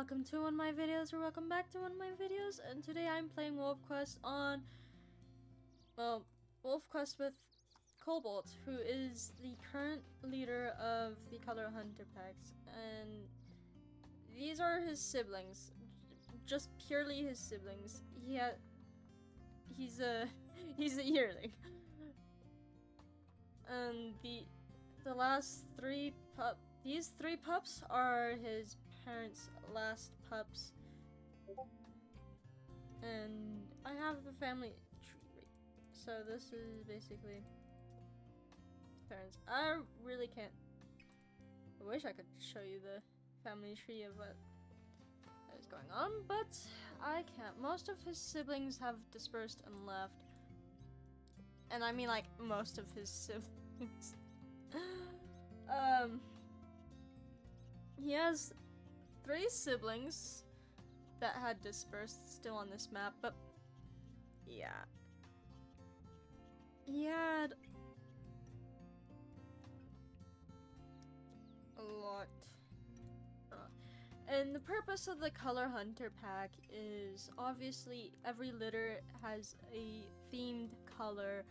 welcome to one of my videos, or welcome back to one of my videos, and today I'm playing WolfQuest on, well, WolfQuest with Cobalt, who is the current leader of the Color Hunter packs, and these are his siblings, just purely his siblings. He's a yearling, and the last these three pups are his parents' last pups, and I have the family tree. So this is basically parents. I really can't. I wish I could show you the family tree of what is going on, but I can't. Most of his siblings have dispersed and left, and I mean like most of his siblings. He has 3 siblings that had dispersed still on this map, but yeah. He had a lot. And the purpose of the Color Hunter pack is obviously every litter has a themed color.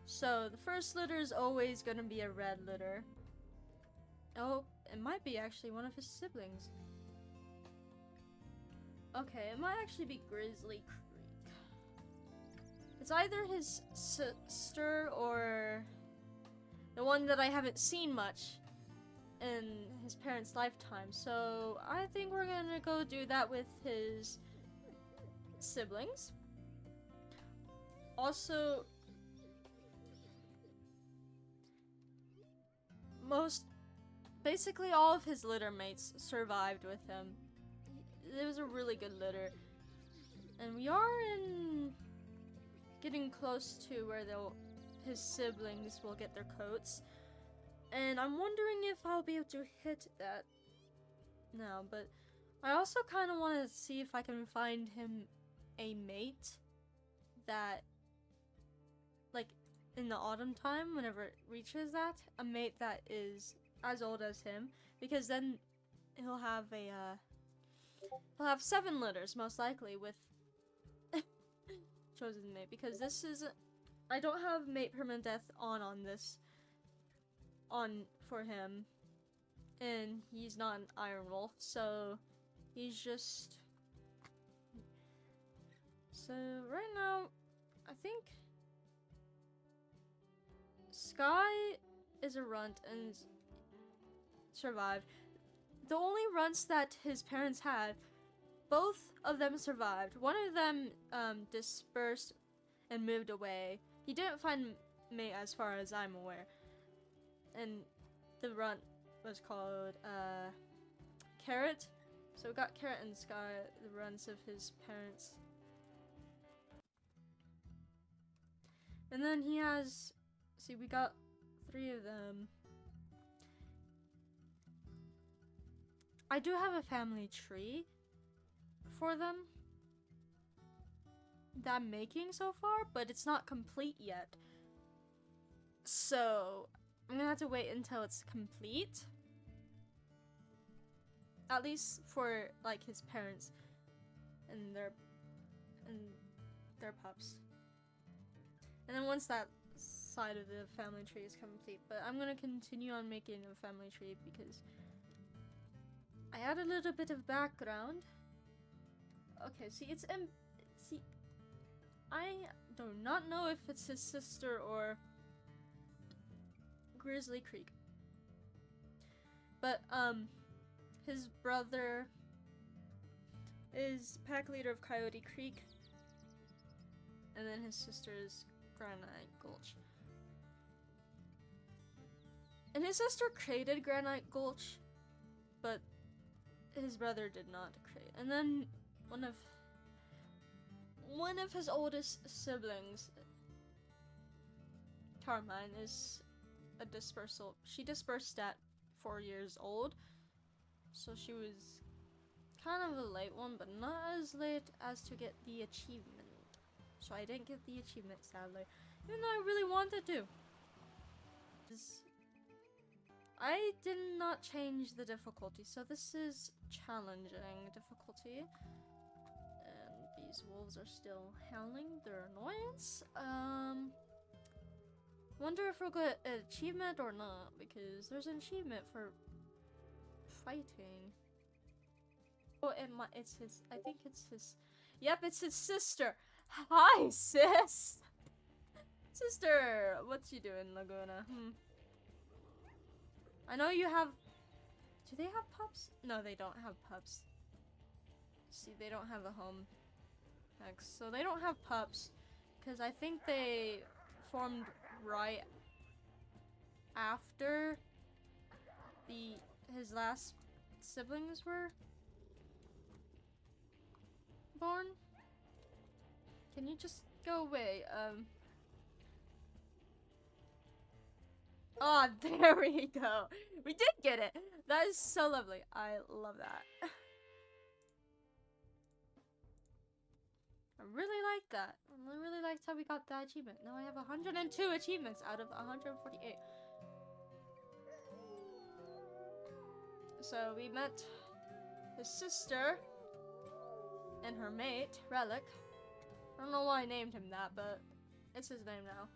So the first litter is always going to be a red litter. Oh, it might be actually one of his siblings. Okay, it might actually be Grizzly Creek. It's either his sister or the one that I haven't seen much in his parents' lifetime. So I think we're gonna go do that with his siblings. Also, basically all of his litter mates survived with him. It was a really good litter. And we are getting close to where his siblings will get their coats. And I'm wondering if I'll be able to hit that now, but I also kind of want to see if I can find him a mate that, like, in the autumn time, whenever it reaches that, a mate that is as old as him, because then he'll have 7 litters most likely with chosen mate, because this is I don't have mate permanent death on for him, and he's not an Iron Wolf, so he's just right now I think Sky is a runt and survived. The only runts that his parents had, both of them survived. One of them dispersed and moved away. He didn't find mate as far as I'm aware. And the runt was called Carrot. So we got Carrot and Sky, the runts of his parents. And then he has, see, we got 3 of them. I do have a family tree for them that I'm making so far, but it's not complete yet. So I'm gonna have to wait until it's complete. At least for like his parents and their pups. And then once that side of the family tree is complete, but I'm gonna continue on making a family tree because I add a little bit of background. Okay, see, I do not know if it's his sister or Grizzly Creek. But, his brother is pack leader of Coyote Creek, and then his sister is Granite Gulch. And his sister created Granite Gulch, but his brother did not create. And then one of his oldest siblings, Carmine, is a dispersal. She dispersed at 4 years old, so she was kind of a late one, but not as late as to get the achievement. So I didn't get the achievement, sadly, even though I really wanted to. I did not change the difficulty, so this is challenging difficulty. And these wolves are still howling their annoyance. Wonder if we'll get an achievement or not, because there's an achievement for fighting. Oh, it's his, I think it's his, yep, it's his sister. Hi, sis! Sister, what's you doing, Laguna? I know you have, do they have pups? No, they don't have pups. See, they don't have a home. So they don't have pups, because I think they formed right after his last siblings were born. Can you just go away? Oh, there we go. We did get it. That is so lovely. I love that. I really like that. I really liked how we got that achievement. Now I have 102 achievements out of 148. So we met his sister and her mate, Relic. I don't know why I named him that, but it's his name now.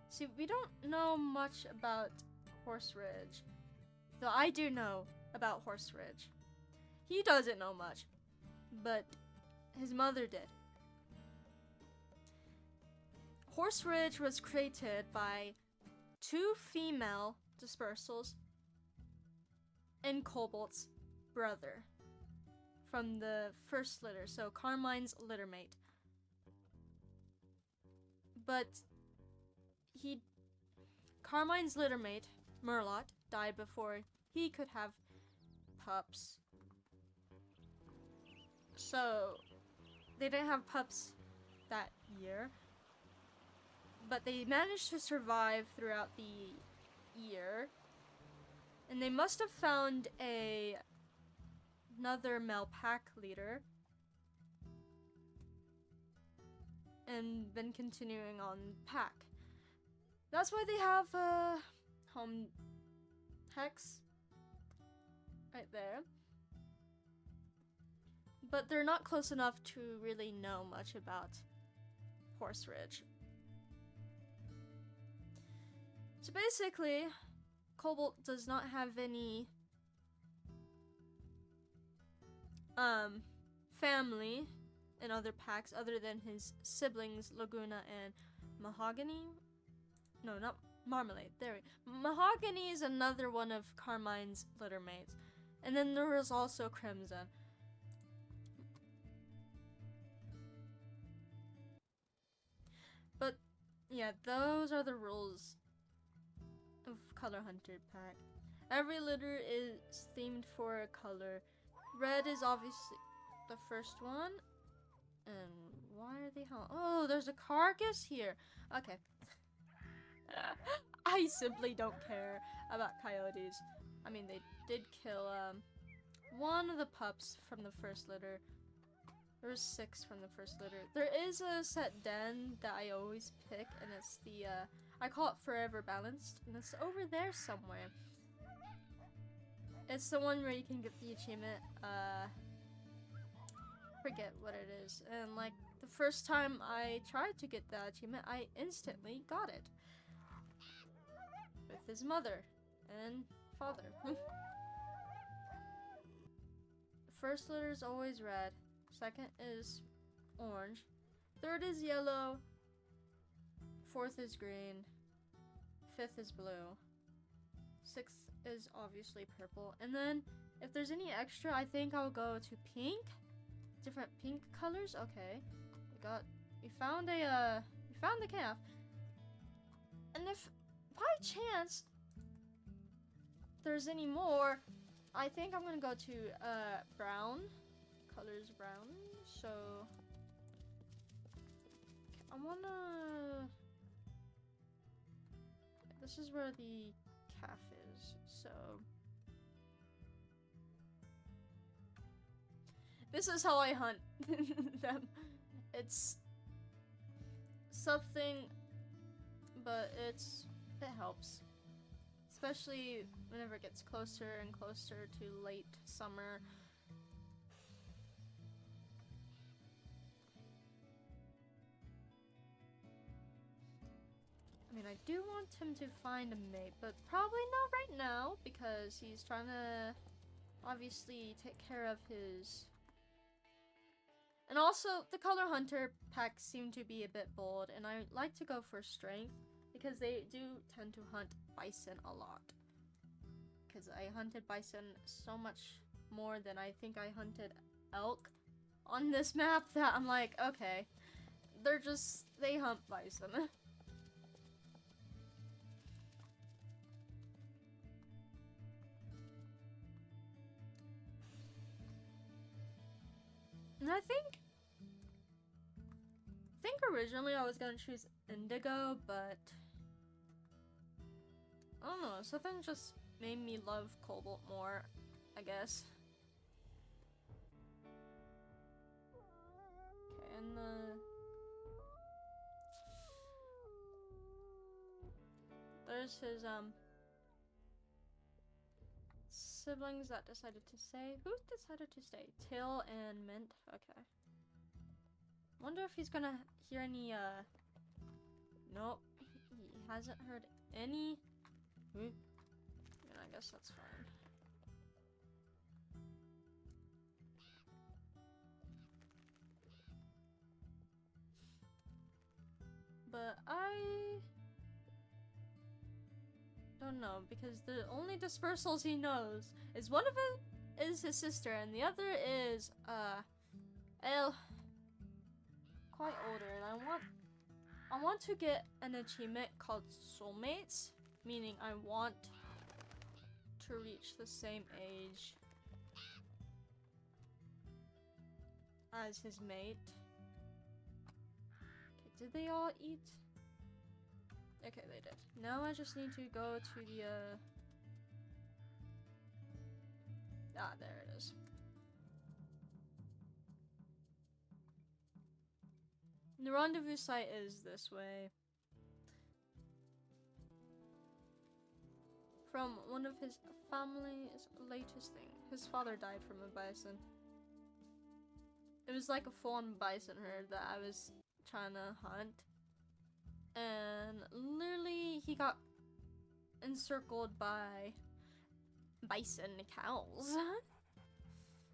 See, we don't know much about Horse Ridge. Though I do know about Horse Ridge. He doesn't know much, but his mother did. Horse Ridge was created by 2 female dispersals and Cobalt's brother from the first litter, so Carmine's littermate. But Carmine's littermate, Merlot, died before he could have pups. So they didn't have pups that year, but they managed to survive throughout the year. And they must have found another male pack leader and been continuing on pack. That's why they have home hex right there. But they're not close enough to really know much about Horse Ridge. So basically, Cobalt does not have any family in other packs other than his siblings Laguna and Mahogany. No, not Marmalade. There we go. Mahogany is another one of Carmine's littermates. And then there was also Crimson. But yeah, those are the rules of Color Hunter pack. Every litter is themed for a color. Red is obviously the first one. And why are they home? Oh, there's a carcass here. Okay. I simply don't care about coyotes. I mean, they did kill one of the pups from the first litter. There was 6 from the first litter. There is a set den that I always pick, and it's the I call it Forever Balanced, and it's over there somewhere. It's the one where you can get the achievement. Forget what it is. And like the first time I tried to get that achievement, I instantly got it. With his mother and father. The first litter is always red. Second is orange. Third is yellow. Fourth is green. Fifth is blue. Sixth is obviously purple. And then if there's any extra, I think I'll go to pink. Different pink colors. Okay. We found the calf. And if by chance there's any more, I think I'm gonna go to brown. Colors brown. So I wanna, this is where the calf is, so this is how I hunt them. It's something but it helps, especially whenever it gets closer and closer to late summer. I mean, I do want him to find a mate, but probably not right now because he's trying to obviously take care of his. And also, the Color Hunter packs seem to be a bit bold, and I like to go for strength because they do tend to hunt bison a lot. Because I hunted bison so much more than I think I hunted elk on this map that I'm like, okay, they hunt bison. And I think originally I was gonna choose indigo, but I don't know, something just made me love cobalt more, I guess. Okay, and there's his siblings that decided to stay. Who decided to stay? Till and Mint. Okay. Wonder if he's gonna hear any, nope. He hasn't heard any. And I guess that's fine. But I don't know, because the only dispersals he knows is one of it is his sister, and the other is, quite older, and I want to get an achievement called Soulmates, meaning I want to reach the same age as his mate. Okay, did they all eat? Okay, they did. Now I just need to go to the, there it is. The rendezvous site is this way. From one of his family's latest thing. His father died from a bison. It was like a full-on bison herd that I was trying to hunt. And literally he got encircled by bison cows.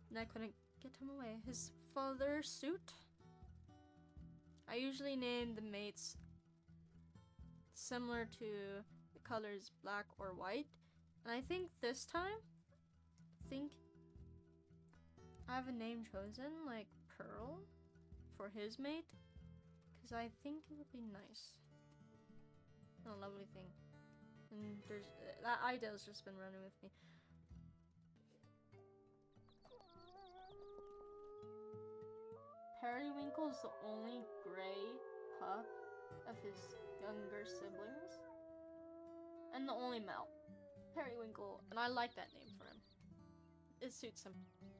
And I couldn't get him away. His father, Soot. I usually name the mates similar to the colors black or white. And I think this time, I have a name chosen, like Pearl, for his mate. Because I think it would be nice. And a lovely thing. And there's that idea's just been running with me. Periwinkle's the only gray pup of his younger siblings. And the only male. Periwinkle. And I like that name for him. It suits him.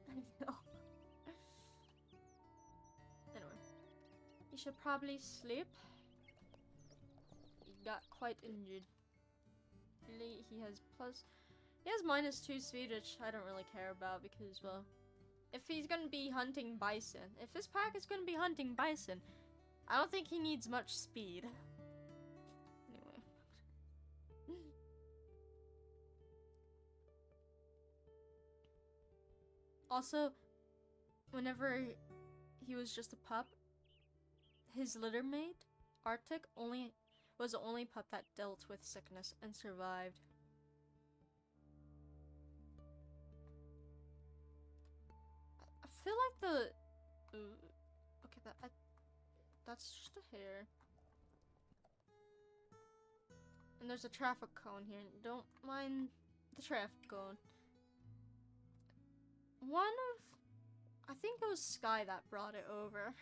I feel. Anyway. He should probably sleep. He got quite injured. Really, he has -2 speed, which I don't really care about because, well, if he's gonna be hunting bison, if this pack is gonna be hunting bison, I don't think he needs much speed. Anyway. Also, whenever he was just a pup, his litter mate, Arctic, was the only pup that dealt with sickness and survived. I feel like the... okay, that's just a hair. And there's a traffic cone here. Don't mind the traffic cone. I think it was Sky that brought it over.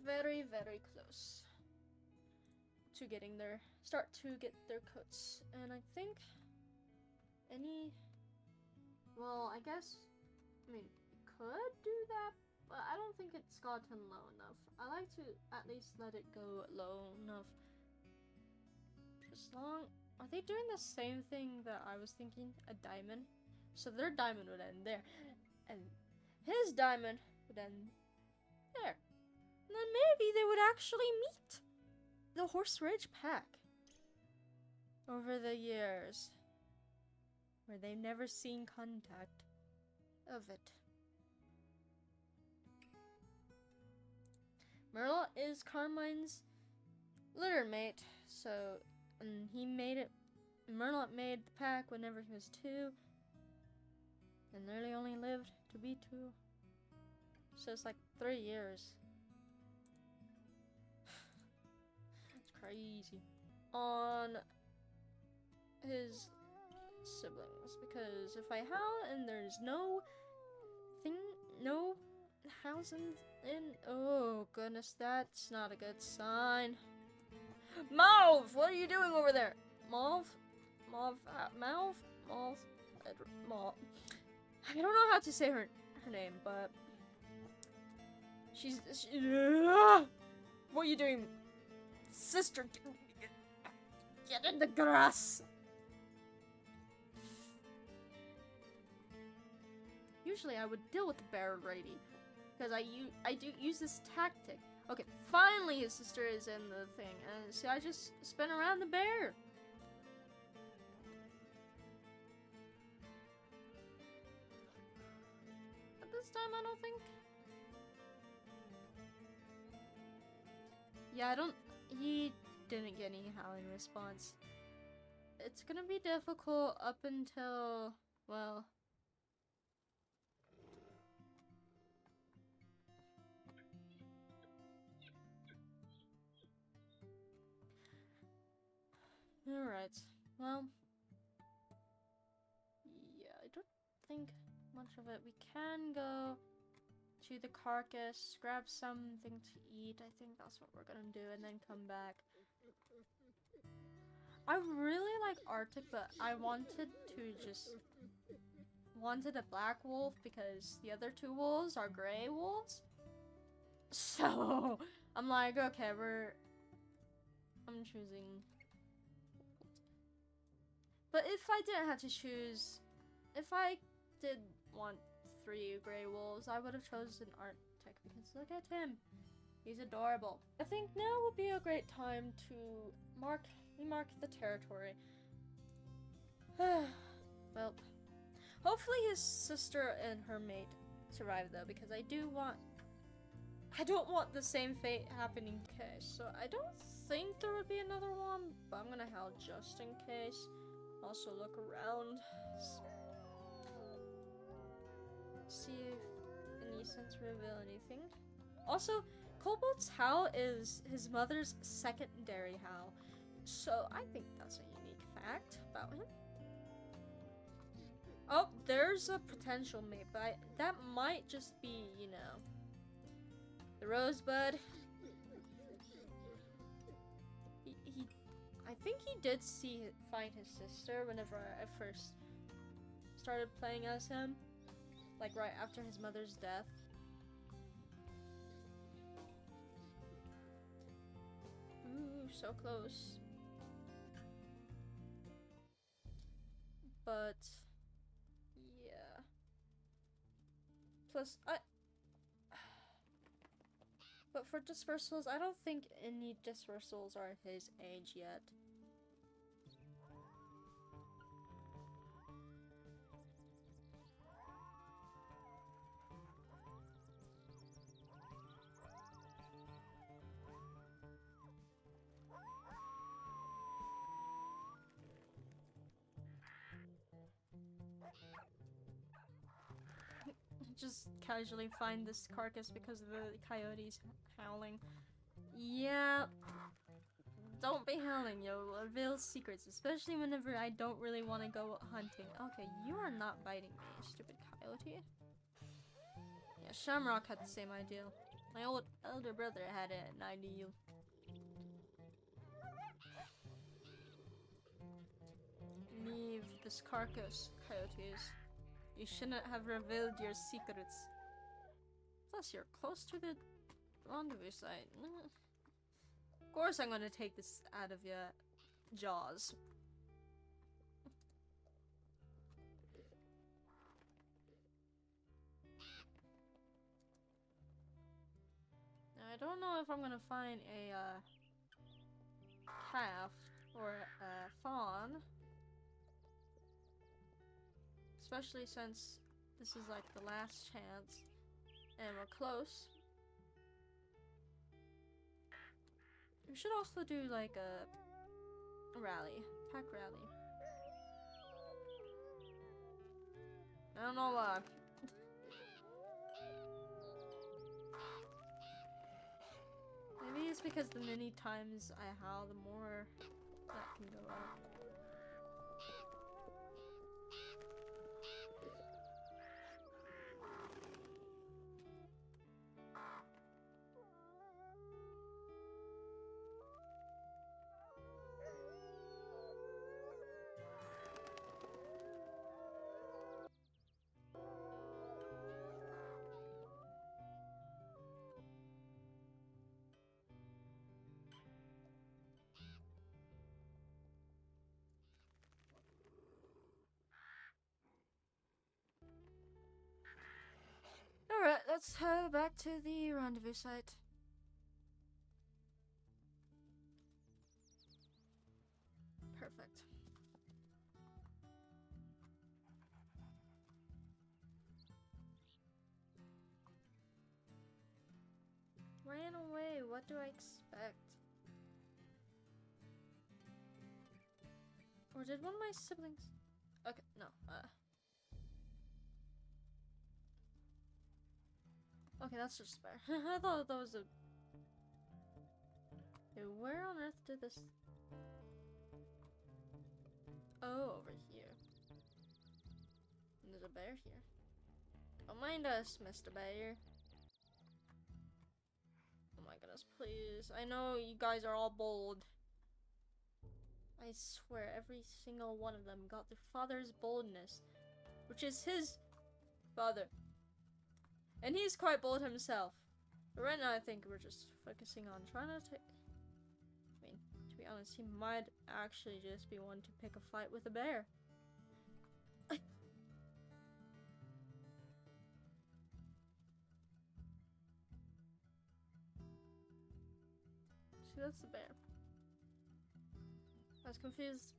Very, very close to getting there. Start to get their coats. And I think well, I guess, could do that, but I don't think it's gotten low enough. I like to at least let it go low enough. As long... Are they doing the same thing that I was thinking? A diamond? So their diamond would end there. And his diamond would end there. And then maybe they would actually meet the Horse Ridge Pack over the years, where they've never seen contact of it. Merlot is Carmine's litter mate, so, and he made it, Merlot made the pack whenever he was 2, and literally only lived to be 2. So it's like 3 years. It's crazy. On his siblings, because if I howl and there's no housing in, oh goodness, that's not a good sign. Mauve, what are you doing over there? Mauve, Mauve. I don't know how to say her name, but she what are you doing, sister? Get in the grass. Usually I would deal with the bear already, because I do use this tactic. Okay, finally his sister is in the thing, and so I just spin around the bear. But this time I don't think... Yeah, he didn't get any howling response. It's gonna be difficult up until, well... Alright, well, yeah, I don't think much of it. We can go to the carcass, grab something to eat. I think that's what we're gonna do, and then come back. I really like Arctic, but I wanted a black wolf because the other 2 wolves are gray wolves. So, I'm like, okay, I'm choosing... But if I didn't have to choose, if I did want 3 gray wolves, I would have chosen Arctic, because look at him. He's adorable. I think now would be a great time to mark the territory. Well, hopefully his sister and her mate survive though, because I don't want the same fate happening. Okay, so I don't think there would be another one, but I'm gonna howl just in case. Also look around, see if any sense reveal anything. Also, Cobalt's howl is his mother's secondary howl, so I think that's a unique fact about him. Oh, there's a potential mate, but that might just be, you know, the Rosebud. I think he did find his sister whenever I first started playing as him, like right after his mother's death. Ooh, so close. But yeah. Plus, but for dispersals, I don't think any dispersals are his age yet. Just casually find this carcass because of the coyotes howling. Yeah, don't be howling, yo. Reveal secrets, especially whenever I don't really want to go hunting. Okay, you are not biting me, stupid coyote. Yeah, Shamrock had the same idea. My elder brother had an idea. Leave this carcass, coyotes. You shouldn't have revealed your secrets. Plus, you're close to the rendezvous site. Of course, I'm gonna take this out of your jaws. Now, I don't know if I'm gonna find a calf or a fawn, especially since this is like the last chance and we're close. We should also do like a rally, pack rally. I don't know why. Maybe it's because the many times I howl, the more that can go up. Alright, let's head back to the rendezvous site. Perfect. Ran away, what do I expect? Or did one of my siblings... Okay, no, okay, that's just fair. I thought that was a... Okay, where on earth did this... Oh, over here. And there's a bear here. Don't mind us, Mr. Bear. Oh my goodness, please. I know you guys are all bold. I swear, every single one of them got their father's boldness, which is his father. And he's quite bold himself. But right now I think we're just focusing on trying to take... I mean, to be honest, he might actually just be one to pick a fight with a bear. See, that's the bear. I was confused.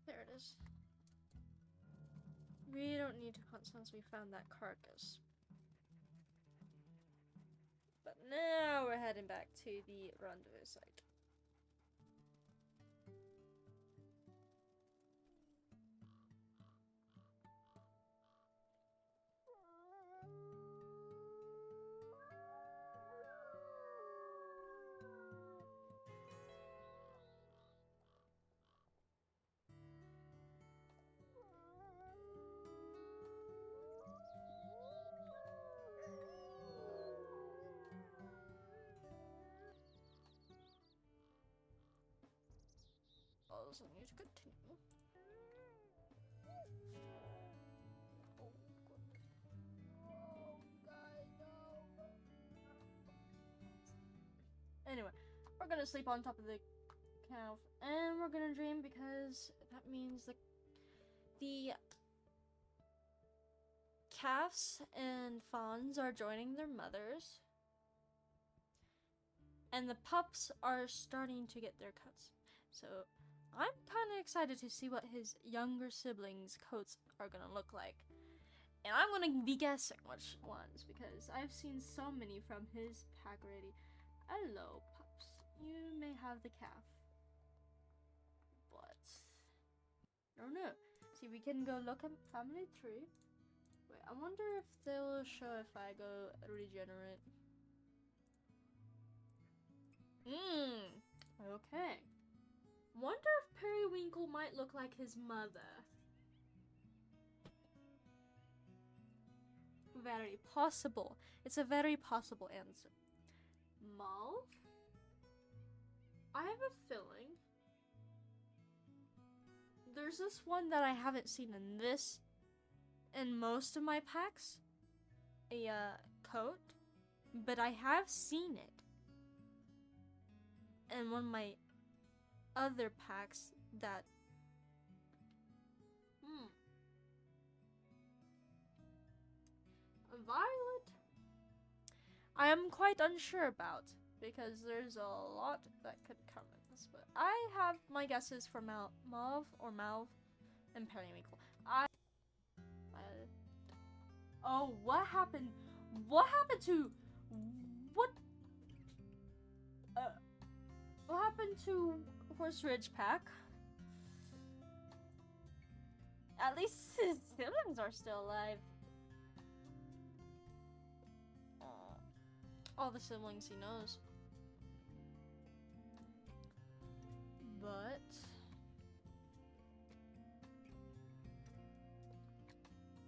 There it is. We don't need to hunt since we found that carcass. But now we're heading back to the rendezvous site. Also need to continue. Oh, goodness. Oh, God, no. Anyway, we're gonna sleep on top of the calf, and we're gonna dream because that means the calves and fawns are joining their mothers, and the pups are starting to get their coats. So I'm kind of excited to see what his younger siblings' coats are gonna look like. And I'm gonna be guessing which ones, because I've seen so many from his pack already. Hello, pups. You may have the calf. But I don't know. see, we can go look at family tree. Wait, I wonder if they'll show if I go regenerate. Okay. Wonder if Periwinkle might look like his mother. Very possible. It's a very possible answer. Mauve? I have a feeling there's this one that I haven't seen in most of my packs. A coat. But I have seen it in one of my other packs that a violet I am quite unsure about, because there's a lot that could come in this, but I have my guesses for Mauve and Periwinkle. Oh, what happened? What happened to what happened to Horse Ridge pack? At least his siblings are still alive. All the siblings he knows. But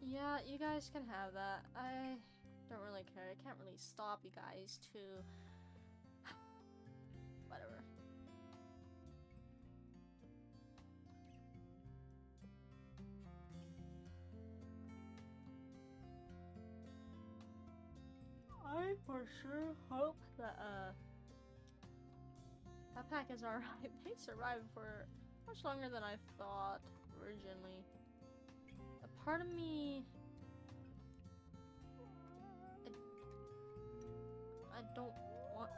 yeah, you guys can have that. I don't really care. I can't really stop you guys to whatever. I for sure hope that that pack is alright. They survived for much longer than I thought originally. A part of me I don't want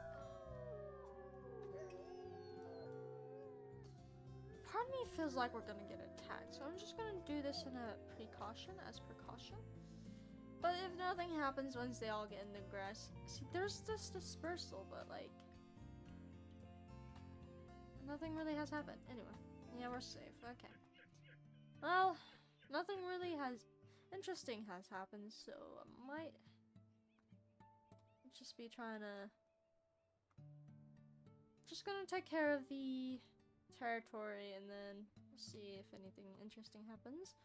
part of me feels like we're gonna get attacked, so I'm just gonna do this in a precaution. But if nothing happens once they all get in the grass, see, there's this dispersal, but like, nothing really has happened. Anyway, yeah, we're safe. Okay. Well, nothing really interesting has happened, so I might just be just gonna take care of the territory, and then see if anything interesting happens.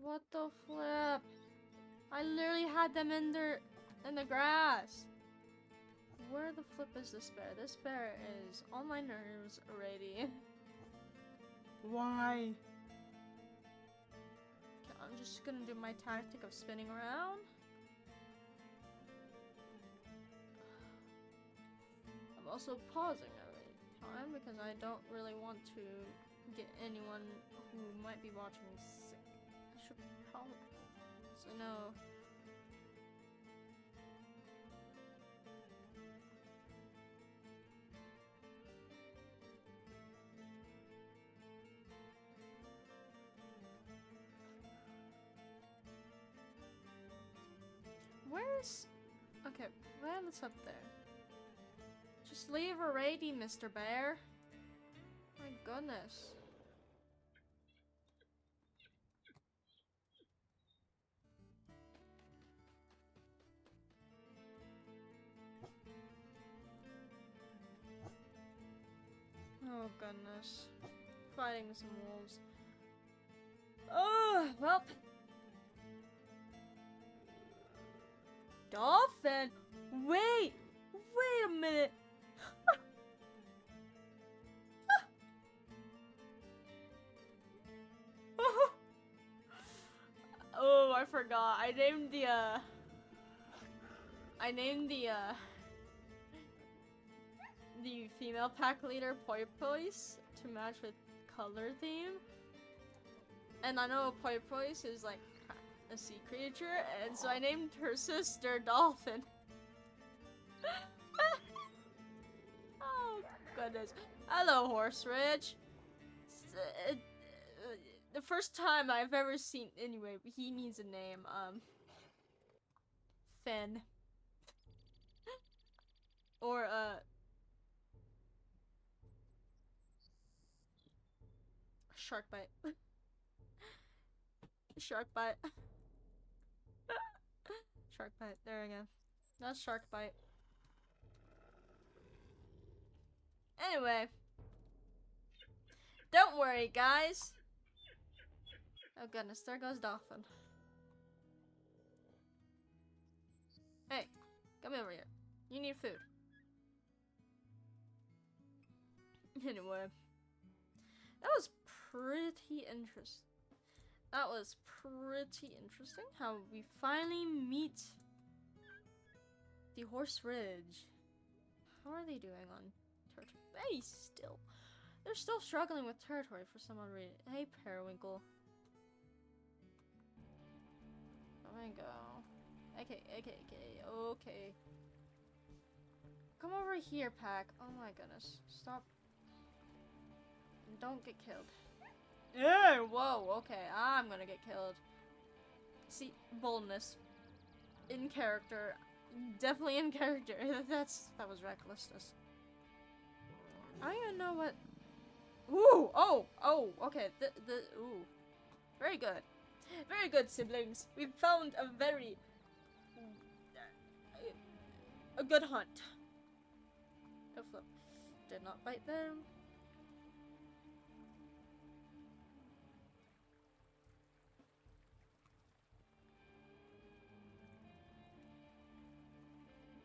What the flip? I literally had them in the grass. Where the flip is this bear? This bear is on my nerves already. Why? Okay, I'm just gonna do my tactic of spinning around. I'm also pausing every time because I don't really want to get anyone who might be watching sick. I should probably, so no. Where's, okay, what's up there? Just leave already, Mr. Bear. My goodness. Oh goodness. Fighting some wolves. Oh, well. Dolphin? Wait a minute. Oh, I forgot. I named the female pack leader Poipoise to match with color theme. And I know Poipoise is like a sea creature, and so I named her sister Dolphin. Oh goodness. Hello, Horse Ridge. The first time I've ever seen. Anyway, he needs a name. Finn. Or shark bite. Shark bite. Shark bite. There we go. That's shark bite. Anyway. Don't worry, guys. Oh goodness, there goes Dolphin. Hey, come over here. You need food. Anyway. That was pretty interesting. That was pretty interesting how we finally meet the Horse Ridge. How are they doing on territory? They're still struggling with territory for some odd reason. Hey, Periwinkle. Let me go. Okay. Come over here, Pack. Oh my goodness. Stop. Don't get killed. Yeah, whoa, okay. I'm gonna get killed. See, boldness. In character. Definitely in character. That was recklessness. I don't even know what. Ooh! Oh! Okay. Ooh. Very good. Very good, siblings. We've found a good hunt. Oh, flip. Did not bite them.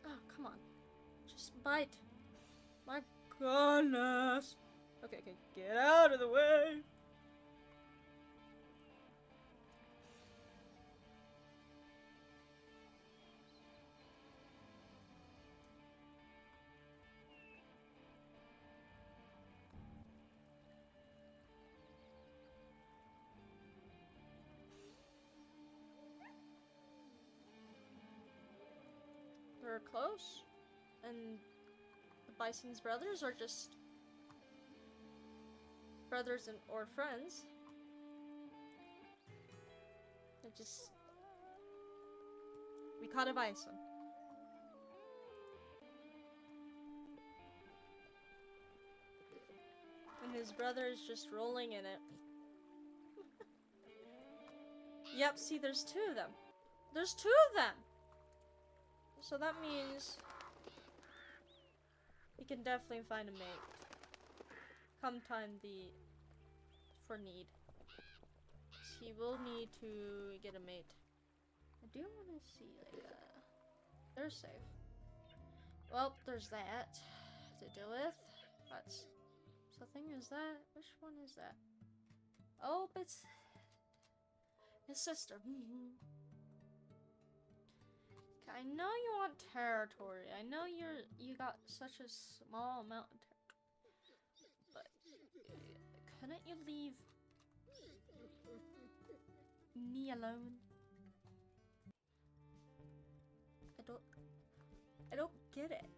Oh, come on. Just bite. My goodness. Okay, get out of the way. They're close, and the Bison's brothers are just brothers or friends. They're just. We caught a bison. And his brother is just rolling in it. Yep, see, there's two of them. There's two of them! So that means we can definitely find a mate. Come time for need. He will need to get a mate. I do want to see, like, they're safe. Well, there's that to deal with. That's something. Is that? Which one is that? Oh, it's his sister. I know you want territory. I know you got such a small amount of territory. But couldn't you leave me alone? I don't get it.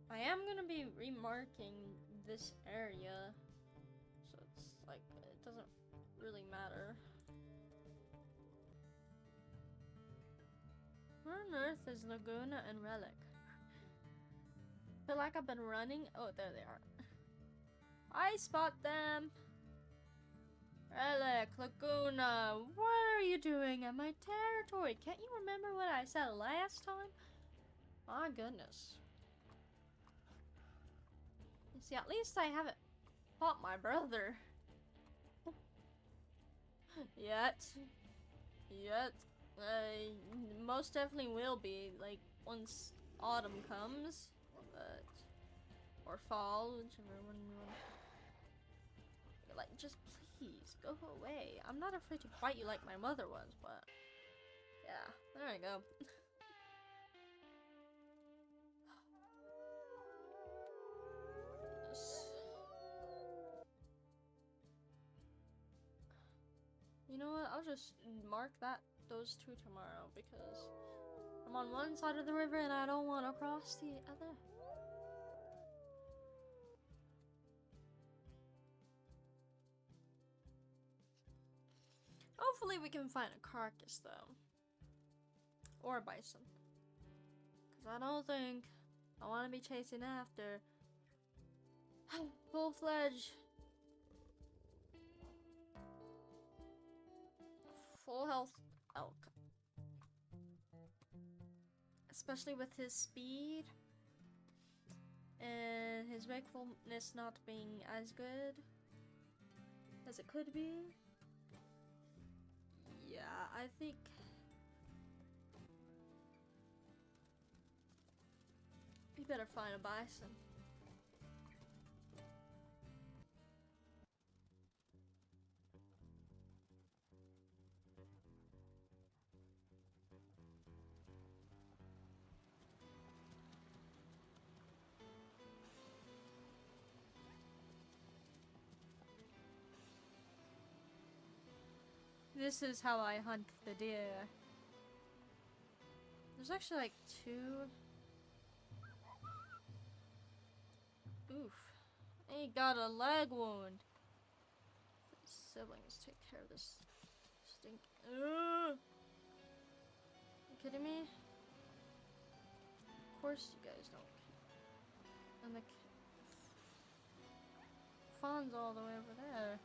I am gonna be remarking this area, so it's like, it doesn't really matter. Where on earth is Laguna and Relic? I feel like I've been running. Oh, there they are. I spot them. Relic, Laguna, what are you doing at my territory? Can't you remember what I said last time? My goodness. See, at least I haven't fought my brother. Yet. I most definitely will be, like, once autumn comes. But, or fall, whichever one you want. Like, just please, go away. I'm not afraid to fight you like my mother was, but... yeah, there we go. You know what? just mark those two tomorrow because I'm on one side of the river and I don't want to cross the other. Hopefully we can find a carcass though. Or a bison. Because I don't think I want to be chasing after full-fledged full health elk. Especially with his speed and his wakefulness not being as good as it could be. Yeah, I think we better find a bison. This is how I hunt the deer. There's actually like 2. Oof. He got a leg wound. His siblings take care of this stink. Ugh. You kidding me? Of course you guys don't. And the fawn's all the way over there.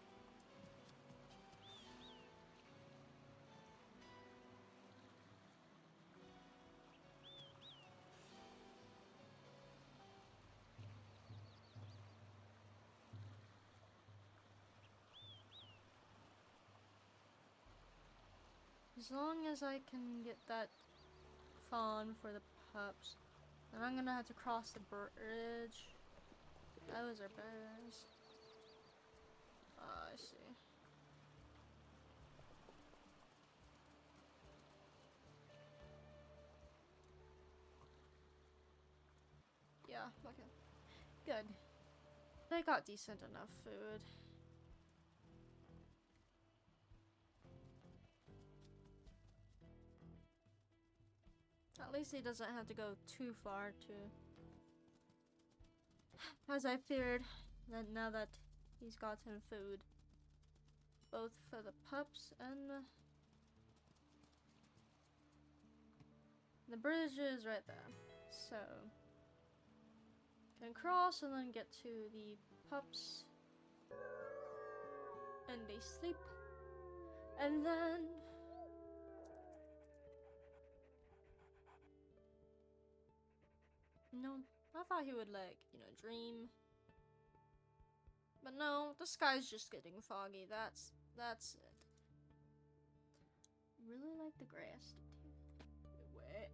As long as I can get that fawn for the pups, then I'm gonna have to cross the bridge. Those are bears. I see. Yeah, okay. Good. They got decent enough food. At least he doesn't have to go too far to, as I feared, that now that he's gotten food, both for the pups and the bridge is right there, so can cross and then get to the pups, and they sleep, and then no, I thought he would, like, you know, dream. But no, the sky's just getting foggy. That's it. Really like the grass. Wait.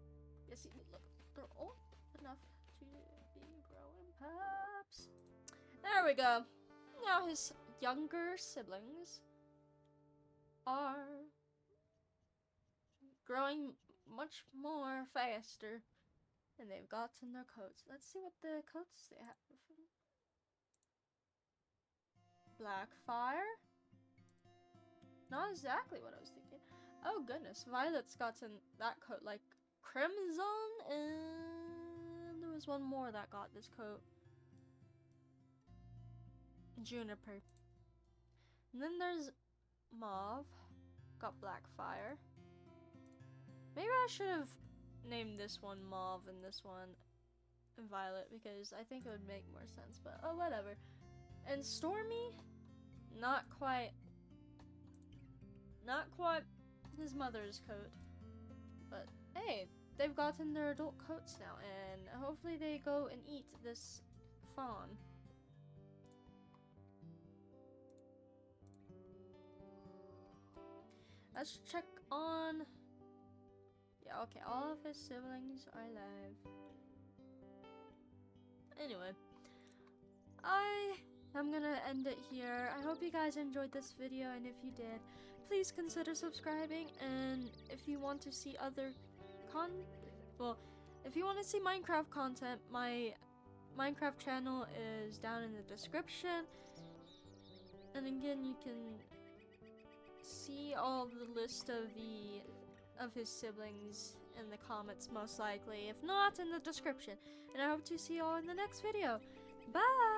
Yes, look, they're old enough to be growing pups. There we go. Now his younger siblings are growing much more faster. And they've gotten their coats. Let's see what the coats they have. Black fire? Not exactly what I was thinking. Oh goodness, Violet's gotten that coat, like crimson, and there was one more that got this coat. Juniper. And then there's Mauve, got black fire. Maybe I should have named this one Mauve and this one Violet because I think it would make more sense, but oh whatever. And Stormy, not quite his mother's coat, but hey, they've gotten their adult coats now, and hopefully they go and eat this fawn. Let's check on. Yeah, okay, all of his siblings are alive. Anyway, I'm gonna end it here. I hope you guys enjoyed this video, and if you did, please consider subscribing. And if you want to see other if you want to see Minecraft content, my Minecraft channel is down in the description. And again, you can see all the list of his siblings in the comments most likely. If not, in the description. And I hope to see you all in the next video. Bye!